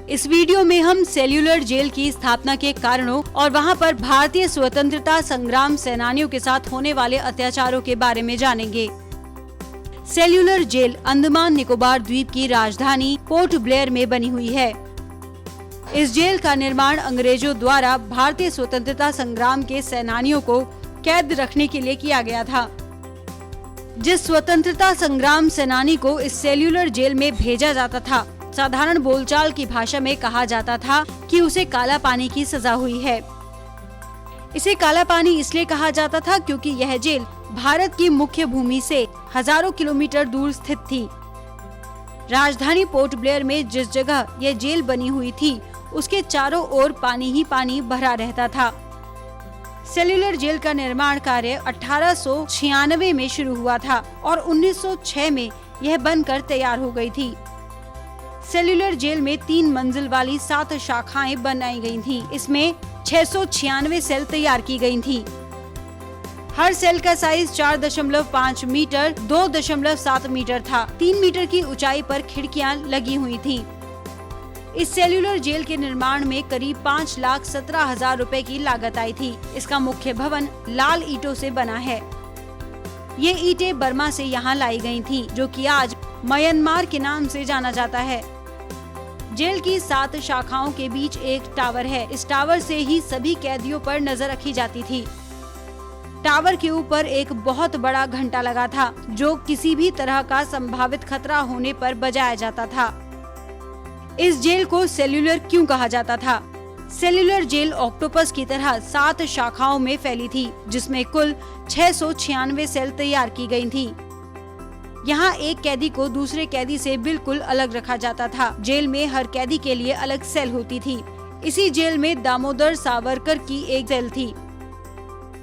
इस वीडियो में हम सेल्यूलर जेल की स्थापना के कारणों और वहां पर भारतीय स्वतंत्रता संग्राम सेनानियों के साथ होने वाले अत्याचारों के बारे में जानेंगे। सेल्यूलर जेल अंडमान निकोबार द्वीप की राजधानी पोर्ट ब्लेयर में बनी हुई है। इस जेल का निर्माण अंग्रेजों द्वारा भारतीय स्वतंत्रता संग्राम के सेनानियों को कैद रखने के लिए किया गया था। जिस स्वतंत्रता संग्राम सेनानी को इस सेल्यूलर जेल में भेजा जाता था, साधारण बोलचाल की भाषा में कहा जाता था कि उसे काला पानी की सजा हुई है। इसे काला पानी इसलिए कहा जाता था क्योंकि यह जेल भारत की मुख्य भूमि से हजारों किलोमीटर दूर स्थित थी। राजधानी पोर्ट ब्लेयर में जिस जगह यह जेल बनी हुई थी, उसके चारों ओर पानी ही पानी भरा रहता था। सेल्यूलर जेल का निर्माण कार्य 1896 में शुरू हुआ था और 1906 में यह बनकर तैयार हो गई थी। सेल्यूलर जेल में 3 मंजिल वाली 7 शाखाएं बनाई गई थीं। इसमें 696 सेल तैयार की गई थीं। हर सेल का साइज 4.5 मीटर 2.7 मीटर था। 3 मीटर की ऊंचाई पर खिड़कियां लगी हुई थीं। इस सेल्यूलर जेल के निर्माण में करीब 5,17,000 रुपए की लागत आई थी। इसका मुख्य भवन लाल ईंटों से बना है। ये ईंटें बर्मा से यहाँ लाई गई थीं, जो कि आज म्यांमार के नाम से जाना जाता है। जेल की 7 शाखाओं के बीच एक टावर है। इस टावर से ही सभी कैदियों पर नजर रखी जाती थी। टावर के ऊपर एक बहुत बड़ा घंटा लगा था, जो किसी भी तरह का संभावित खतरा होने पर बजाया जाता था। इस जेल को सेल्यूलर क्यों कहा जाता था? सेल्यूलर जेल ऑक्टोपस की तरह 7 शाखाओं में फैली थी, जिसमें कुल 696 सेल तैयार की गई थी। यहाँ एक कैदी को दूसरे कैदी से बिल्कुल अलग रखा जाता था। जेल में हर कैदी के लिए अलग सेल होती थी। इसी जेल में दामोदर सावरकर की एक सेल थी।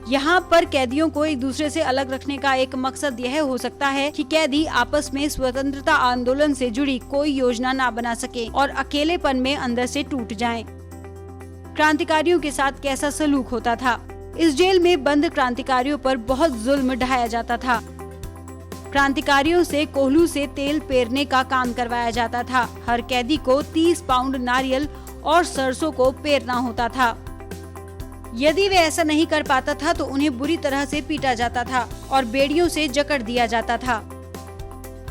यहाँ पर कैदियों को एक दूसरे से अलग रखने का एक मकसद यह हो सकता है कि कैदी आपस में स्वतंत्रता आंदोलन से जुड़ी कोई योजना ना बना सके और अकेलेपन में अंदर से टूट जाएं। क्रांतिकारियों के साथ कैसा सलूक होता था? इस जेल में बंद क्रांतिकारियों पर बहुत जुल्म ढाया जाता था। क्रांतिकारियों से कोल्हू से तेल पेरने का काम करवाया जाता था। हर कैदी को 30 पाउंड नारियल और सरसों को पेरना होता था। यदि वे ऐसा नहीं कर पाता था तो उन्हें बुरी तरह से पीटा जाता था और बेड़ियों से जकड़ दिया जाता था।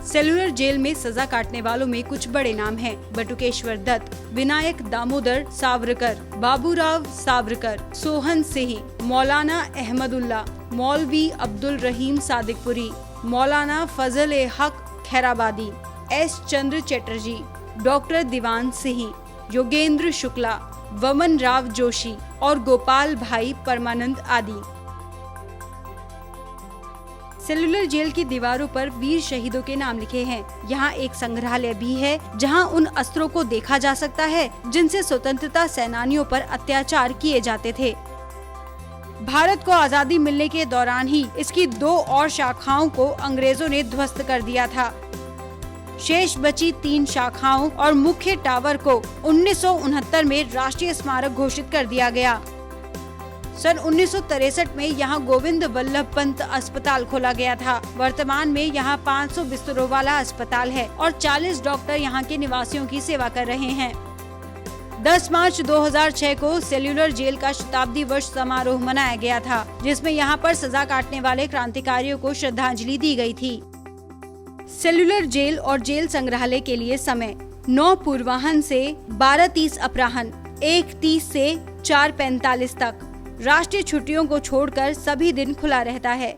सेल्यूलर जेल में सजा काटने वालों में कुछ बड़े नाम हैं। बटुकेश्वर दत्त, विनायक दामोदर सावरकर, बाबूराव सावरकर, सोहन सिंह, मौलाना अहमदुल्ला, मौलवी अब्दुल रहीम सादिकपुरी, मौलाना फजल ए हक खैराबादी, एस चंद्र चटर्जी, डॉक्टर दीवान सिंह, योगेंद्र शुक्ला, वमन राव जोशी और गोपाल भाई परमानंद आदि। सेल्यूलर जेल की दीवारों पर वीर शहीदों के नाम लिखे हैं। यहाँ एक संग्रहालय भी है, जहाँ उन अस्त्रों को देखा जा सकता है जिनसे स्वतंत्रता सेनानियों पर अत्याचार किए जाते थे। भारत को आजादी मिलने के दौरान ही इसकी 2 और शाखाओं को अंग्रेजों ने ध्वस्त कर दिया था। शेष बची 3 शाखाओं और मुख्य टावर को 1969 में राष्ट्रीय स्मारक घोषित कर दिया गया। सन 1963 में यहाँ गोविंद वल्लभ पंत अस्पताल खोला गया था। वर्तमान में यहाँ 500 बिस्तरों वाला अस्पताल है और 40 डॉक्टर यहाँ के निवासियों की सेवा कर रहे हैं। 10 मार्च 2006 को सेल्यूलर जेल का शताब्दी वर्ष समारोह मनाया गया था, जिसमें यहाँ पर सजा काटने वाले क्रांतिकारियों को श्रद्धांजलि दी गई थी। सेल्यूलर जेल और जेल संग्रहालय के लिए समय 9 पूर्वाह्न से 12:30 अपराह्न, 1:30 से 4:45 तक। राष्ट्रीय छुट्टियों को छोड़कर सभी दिन खुला रहता है।